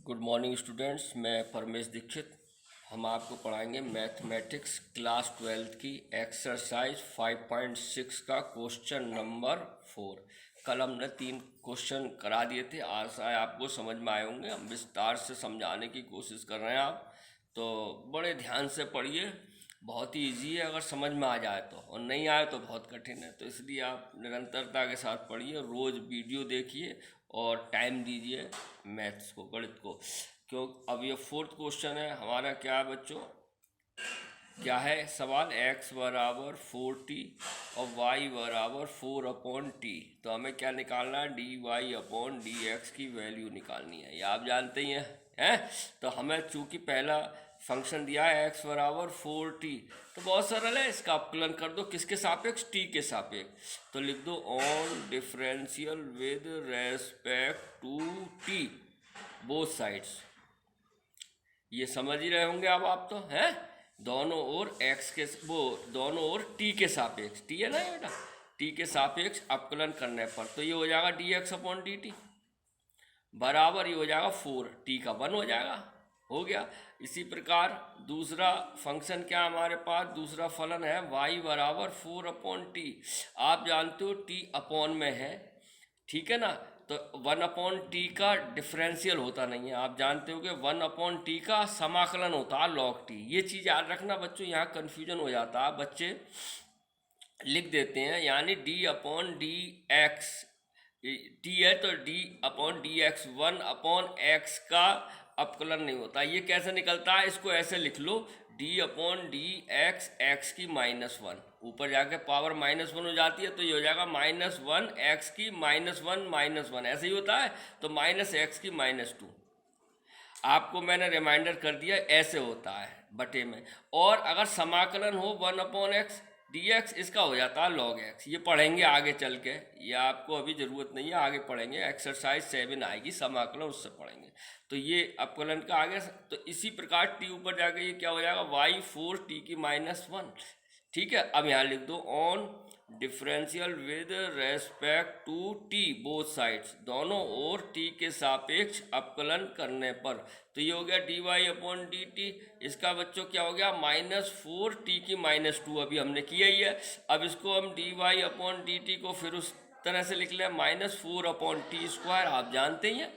Good morning students, मैं परमेश दीक्षित। हम आपको पढ़ाएंगे मैथमेटिक्स क्लास 12th की एक्सरसाइज 5.6 का क्वेश्चन नंबर 4। कल हमने 3 क्वेश्चन करा दिए थे। आशा है आपको समझ में आए होंगे। हम विस्तार से समझाने की कोशिश कर रहे हैं। आप तो बड़े ध्यान से पढ़िए। बहुत ही ईजी है अगर समझ में आ जाए तो, और नहीं आए तो बहुत कठिन है। तो इसलिए आप निरंतरता के साथ पढ़िए, रोज़ वीडियो देखिए और टाइम दीजिए मैथ्स को, गणित को। क्यों अब ये 4th क्वेश्चन है हमारा। क्या है बच्चों, क्या है सवाल? x बराबर 4t और y बराबर 4/t। तो हमें क्या निकालना है? dy/dx की वैल्यू निकालनी है। ये आप जानते ही हैं। तो हमें चूंकि पहला फंक्शन दिया है x बराबर 4t, तो बहुत सरल है। इसका अपकलन कर दो, किसके सापेक्ष? t के सापेक्ष। तो लिख दो on differential with respect to t both sides. ये समझ ही रहे होंगे अब आप तो हैं। दोनों ओर x के दोनों ओर t के सापेक्ष, t है ना ये बेटा, t के सापेक्ष अपकलन करने पर तो ये हो जाएगा dx/dt बराबर ये हो जाएगा 4, t का 1 हो जाएगा। हो गया। इसी प्रकार दूसरा फंक्शन क्या हमारे पास, दूसरा फलन है y बराबर 4/t। आप जानते हो t अपॉन में है, ठीक है ना। तो 1/t का डिफरेंशियल होता नहीं है। आप जानते हो कि 1/t का समाकलन होता है log t। ये चीज़ याद रखना बच्चों, यहाँ कन्फ्यूजन हो जाता है। बच्चे लिख देते हैं यानी d/dx, t है तो d/dx 1/x का अपकलन नहीं होता। ये कैसे निकलता है? इसको ऐसे लिख लो d/dx x की -1, ऊपर जाके पावर -1 हो जाती है तो ये हो जाएगा -1 x की -1 ऐसे ही होता है। तो -x की -2 आपको मैंने रिमाइंडर कर दिया, ऐसे होता है बटे में। और अगर समाकलन हो 1/x dx, इसका हो जाता है log x। ये पढ़ेंगे आगे चल के, ये आपको अभी ज़रूरत नहीं है, आगे पढ़ेंगे। एक्सरसाइज 7 आएगी समाकलन, उससे पढ़ेंगे। तो ये अपकलन का आगे। तो इसी प्रकार t ऊपर जाके ये क्या हो जाएगा, y4t की -1। ठीक है। अब यहाँ लिख दो on differential with respect to t both sides, दोनों ओर t के सापेक्ष अपकलन करने पर। तो ये हो गया dy/dt। इसका बच्चों क्या हो गया, -4t की -2। अभी हमने किया ही है। अब इसको हम dy/dt को फिर उस तरह से लिख लें -4/t²। आप जानते ही हैं।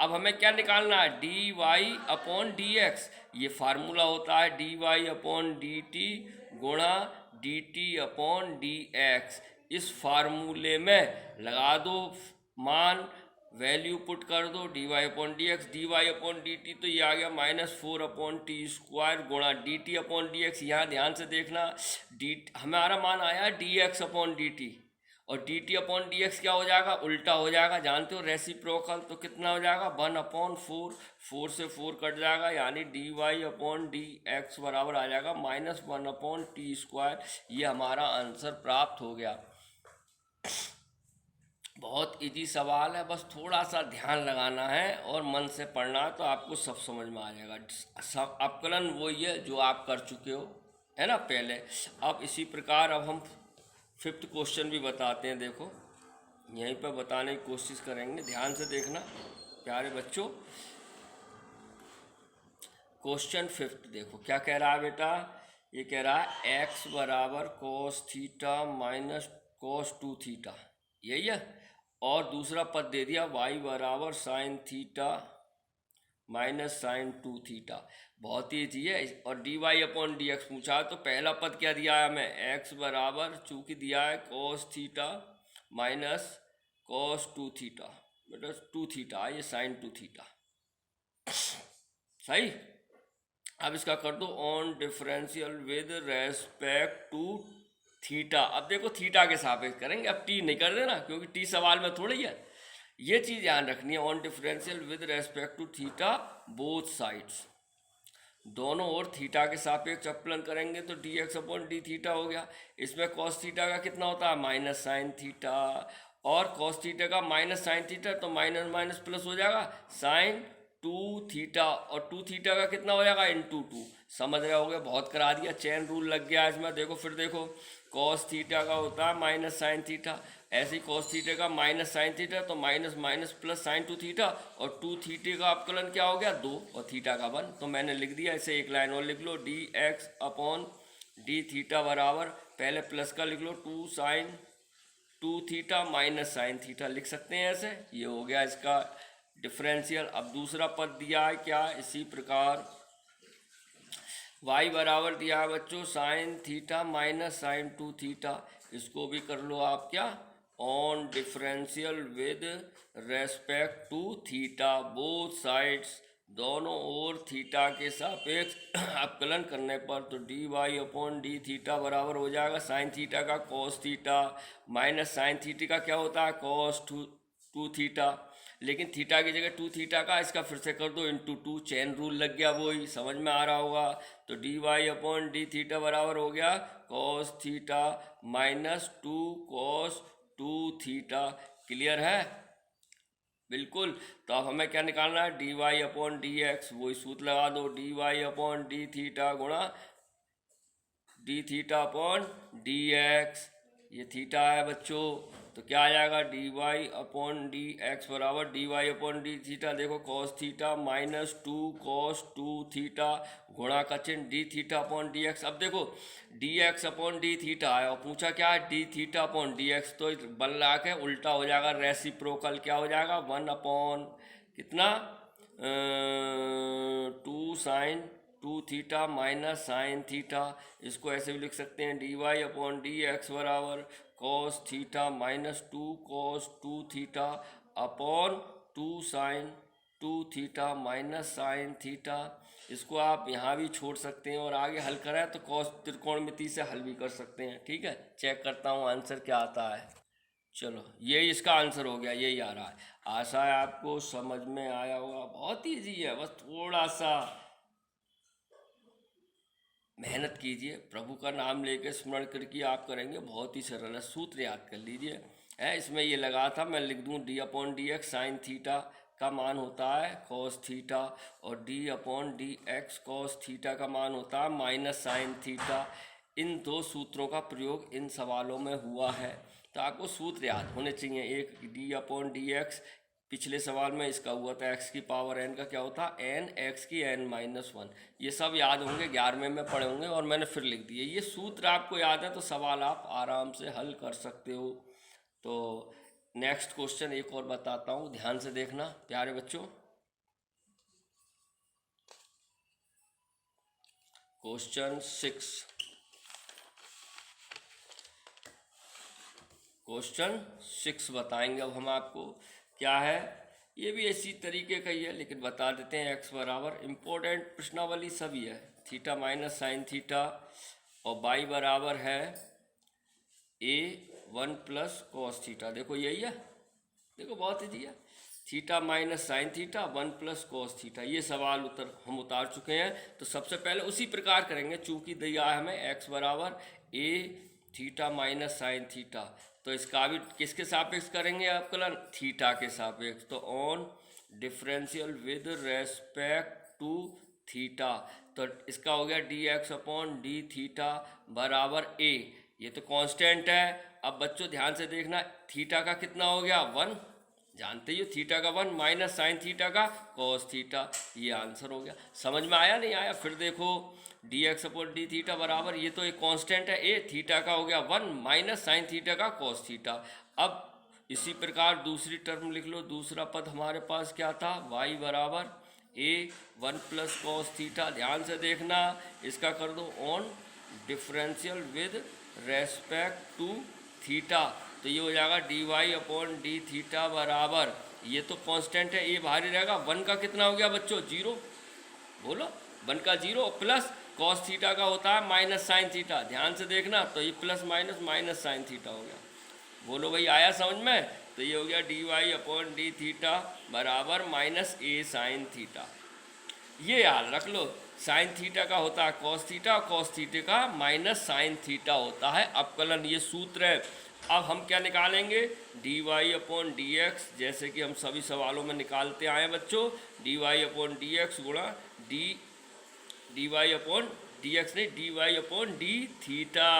अब हमें क्या निकालना है, dy/dx। ये फार्मूला होता है dy/dt गुणा dt/dx। इस फार्मूले में लगा दो मान, वैल्यू पुट कर दो dy/dx, dy/dt। तो ये आ गया -4/t² गुणा dt/dx। यहाँ ध्यान से देखना, डी हमारा मान आया dx/dt, और dt/dx क्या हो जाएगा, उल्टा हो जाएगा। जानते हो रेसिप्रोकल, तो कितना हो जाएगा 1/4, 4 से 4 कट जाएगा, यानी dy/dx बराबर आ जाएगा -1/t²। ये हमारा आंसर प्राप्त हो गया। बहुत इजी सवाल है, बस थोड़ा सा ध्यान लगाना है और मन से पढ़ना है तो आपको सब समझ में आ जाएगा। सब अपकलन वही है जो आप कर चुके हो, है ना पहले। अब इसी प्रकार अब हम 5th क्वेश्चन भी बताते हैं। देखो यहीं पर बताने की कोशिश करेंगे, ध्यान से देखना प्यारे बच्चों। क्वेश्चन 5th देखो क्या कह रहा है बेटा। ये कह रहा है x बराबर cos theta minus cos 2 theta, यही है। और दूसरा पद दे दिया y बराबर sine theta minus sine 2 theta. बहुत ही ईजी है। और dy/dx पूछा है तो पहला पद क्या दिया है हमें, x बराबर चूंकि दिया है cos theta minus cos 2 theta, बेटा 2 थीटा, ये साइन 2 थीटा, सही। अब इसका कर दो on differential with respect to theta. अब देखो थीटा के सापेक्ष करेंगे, अब टी नहीं कर देना क्योंकि टी सवाल में थोड़ी है। ये चीज़ ध्यान रखनी है, on differential with respect to theta both sides, दोनों ओर थीटा के सापेक्ष अपकलन करेंगे तो dx/d थीटा हो गया। इसमें cos थीटा का कितना होता है, माइनस साइन थीटा, और cos थीटा का माइनस साइन थीटा, तो माइनस माइनस प्लस हो जाएगा साइन 2 थीटा, और 2 थीटा का कितना हो जाएगा ×2। समझ रहे होगे, बहुत करा दिया, चेन रूल लग गया इसमें। देखो फिर देखो cos थीटा का होता है माइनस साइन थीटा, ऐसे ही कॉस थीटा का माइनस साइन थीटा, तो minus minus plus sign 2 theta, और 2 थीटे का अवकलन क्या हो गया 2 और थीटा का 1। तो मैंने लिख दिया, इसे एक लाइन और लिख लो, d x upon d theta बराबर, पहले प्लस का लिख लो 2 sine 2 theta minus sine theta, लिख सकते हैं ऐसे। ये हो गया इसका डिफरेंशियल। अब दूसरा पद दिया है क्या, इसी प्रकार y बराबर दिया है बच्चों sine theta minus sine 2 theta, इसको भी कर लो आप क्या, on differential with respect to theta, both sides, दोनों ओर थीटा के सापेक्ष अवकलन करने पर, तो d y upon d theta बराबर हो जाएगा साइन थीटा का cos theta minus sine theta का क्या होता है कॉस 2 थीटा, लेकिन थीटा की जगह 2 थीटा का, इसका फिर से कर दो इंटू 2, चेन रूल लग गया, वही समझ में आ रहा होगा। तो d y upon d theta बराबर हो गया cos theta minus 2 cos 2 theta. Clear है बिल्कुल। तो अब हमें क्या निकालना है, d y upon d x, वही सूत्र लगा दो, d y upon d theta गुणा d theta upon d x, ये थीटा है बच्चों, तो क्या आ जाएगा d y upon d x बराबर d y upon d theta, देखो cos theta minus 2 cos 2 theta गुणा का चिन्ह D theta upon d x. अब देखो d x upon d theta है और पूछा क्या है D theta upon d x, तो बल ला के उल्टा हो जाएगा रेसिप्रोकल, क्या हो जाएगा 1 अपॉन कितना 2 sine 2 theta minus sine theta, इसको ऐसे भी लिख सकते हैं d y upon d x बराबर cos theta minus 2 cos 2 theta upon 2 sine 2 theta minus sine theta. इसको आप यहाँ भी छोड़ सकते हैं और आगे हल करें तो कॉस त्रिकोणमिति से हल भी कर सकते हैं। ठीक है, चेक करता हूँ आंसर क्या आता है। चलो ये इसका आंसर हो गया, यही आ रहा है। आशा है आपको समझ में आया होगा, बहुत ईजी है, बस थोड़ा सा मेहनत कीजिए, प्रभु का नाम लेकर स्मरण करके आप करेंगे, बहुत ही सरल है, सूत्र याद कर लीजिए। है इसमें ये लगा था, मैं लिख दूँ D upon d x sign theta का मान होता है कॉस थीटा, और D upon d x cos theta का मान होता है माइनस साइन थीटा। इन दो सूत्रों का प्रयोग इन सवालों में हुआ है, तो आपको सूत्र याद होने चाहिए। एक डी अपॉन डी एक्स, पिछले सवाल में इसका हुआ था एक्स की पावर एन का क्या होता है एन एक्स की एन माइनस 1, ये सब याद होंगे, 11वें में पढ़े होंगे और मैंने फिर लिख दिए। ये सूत्र आपको याद है तो सवाल आप आराम से हल कर सकते हो। तो नेक्स्ट क्वेश्चन एक और बताता हूँ, ध्यान से देखना प्यारे बच्चों। क्वेश्चन 6 बताएंगे अब हम आपको क्या है। ये भी इसी तरीके का ही है लेकिन बता देते हैं। एक्स बराबर इम्पोर्टेंट प्रश्नावली सभी है, थीटा माइनस साइन थीटा, और बाई बराबर है A1 प्लस कॉस थीटा। देखो यही है, देखो बहुत ईजी है, theta minus sine theta 1 plus cos theta. ये सवाल हम उतार चुके हैं, तो सबसे पहले उसी प्रकार करेंगे। चूंकि दिया है हमें एक्स बराबर A theta minus sine theta, तो इसका भी किसके सापेक्ष करेंगे अवकलन, थीटा के सापेक्ष। तो on differential with respect to theta, तो इसका हो गया d x upon d theta बराबर A, ये तो कांस्टेंट है। अब बच्चों ध्यान से देखना, थीटा का कितना हो गया 1, जानते ही हो थीटा का 1 माइनस साइन थीटा का कॉस थीटा, ये आंसर हो गया। समझ में आया नहीं आया, फिर देखो d x upon d theta बराबर, ये तो एक कांस्टेंट है A, थीटा का हो गया 1 माइनस साइन थीटा का कॉस थीटा। अब इसी प्रकार दूसरी टर्म लिख लो, दूसरा पद हमारे पास क्या था, y बराबर A1 प्लस कॉस थीटा। ध्यान से देखना, इसका कर दो on differential with respect to theta, तो ये हो जाएगा d y upon d theta बराबर, ये तो कांस्टेंट है, ये बाहर ही रहेगा। 1 का कितना हो गया बच्चों 0, बोलो 1 का 0 प्लस कॉस थीटा का होता है माइनस साइन थीटा। ध्यान से देखना, तो ये plus minus minus sine theta हो गया। बोलो भाई आया समझ में, तो ये हो गया d y upon d theta बराबर माइनस ए साइन थीटा। ये याद रख लो, साइन थीटा का होता है कॉस थीटा, कॉस थीटा का माइनस साइन थीटा होता है अवकलन, ये सूत्र है। अब हम क्या निकालेंगे, d y upon d x, जैसे कि हम सभी सवालों में निकालते आए बच्चों, d y upon d x गुणा d y upon d x नहीं, d y upon d theta.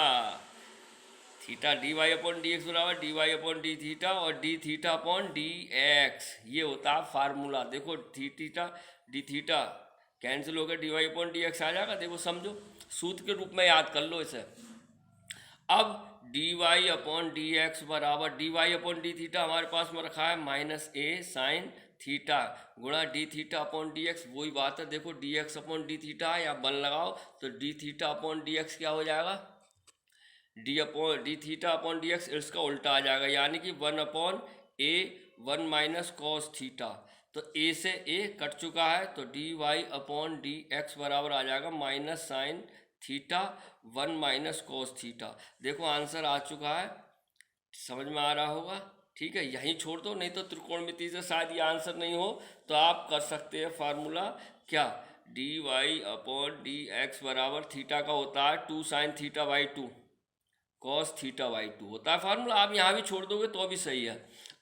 Theta d y upon d x बराबर d y upon d theta और d theta upon d x, ये होता है formula. देखो theta D theta cancel हो गया, d y upon d x आ जाएगा। देखो समझो, सूत्र के रूप में याद कर लो इसे। अब d y upon d x बराबर d y upon d theta हमारे पास में रखा है माइनस ए साइन थीटा गुणा d theta upon d x, वही बात है। देखो d x upon d theta है, या बन लगाओ तो d theta upon d x क्या हो जाएगा, d theta upon d x, इसका उल्टा आ जाएगा, यानी कि 1/a 1 माइनस कॉस थीटा। तो a से a कट चुका है, तो d y upon d x बराबर आ जाएगा minus sine theta 1 minus cos theta. देखो आंसर आ चुका है, समझ में आ रहा होगा। ठीक है, यहीं छोड़ दो, नहीं तो त्रिकोणमिति से शायद ये आंसर नहीं हो तो आप कर सकते हैं फार्मूला क्या, d y upon d x बराबर थीटा का होता है 2 sine theta by 2 cos theta by 2 होता है फार्मूला। आप यहाँ भी छोड़ दोगे तो भी सही है।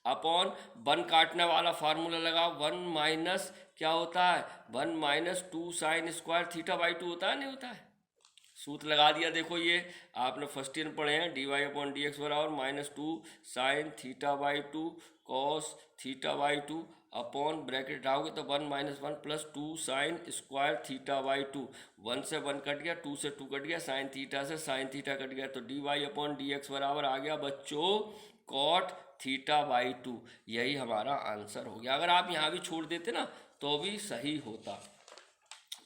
अपॉन 1 काटने वाला फार्मूला लगाओ, 1 माइनस क्या होता है, 1 minus 2 sine square theta by 2 होता है, नहीं होता है। सूत्र लगा दिया। देखो ये आपने फर्स्ट ईयर पढ़े हैं, d y upon d x बराबर minus 2 sine theta by 2 cos theta by 2 upon bracket हटाओगे तो 1 minus 1 plus 2 sine square theta by 2, 1 से 1 कट गया, 2 से 2 कट गया, साइन थीटा से साइन थीटा कट गया, तो d y upon d x बराबर आ गया बच्चों कॉट थीटा बाई 2। यही हमारा आंसर हो गया। अगर आप यहाँ भी छोड़ देते ना तो भी सही होता।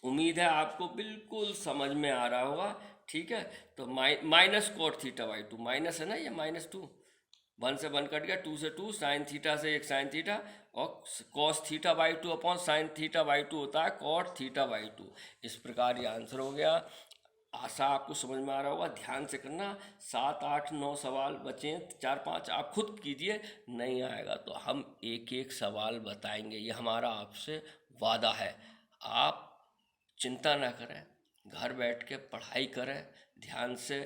उम्मीद है आपको बिल्कुल समझ में आ रहा होगा। ठीक है, तो minus cot theta by 2, minus है ना ये माइनस 2, 1 से 1 कट गया, 2 से 2, साइन थीटा से एक साइन थीटा, और cos theta by 2 upon sine theta by 2 होता है कॉट थीटा बाई 2। इस प्रकार ये आंसर हो गया। आशा आपको समझ में आ रहा होगा। ध्यान से करना, 7, 8, 9 सवाल बचे, 4, 5 आप खुद कीजिए, नहीं आएगा तो हम एक एक सवाल बताएंगे, ये हमारा आपसे वादा है। आप चिंता ना करें, घर बैठ के पढ़ाई करें, ध्यान से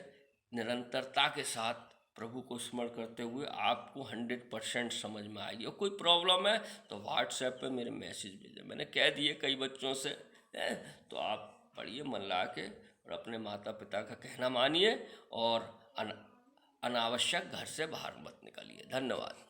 निरंतरता के साथ प्रभु को स्मरण करते हुए आपको 100% समझ में आएगी। और कोई प्रॉब्लम है तो व्हाट्सएप पे मेरे मैसेज भेजें, मैंने कह दिए कई बच्चों से, तो आप पढ़िए मन ला के, और अपने माता पिता का कहना मानिए, और अनावश्यक घर से बाहर मत निकलिए। धन्यवाद।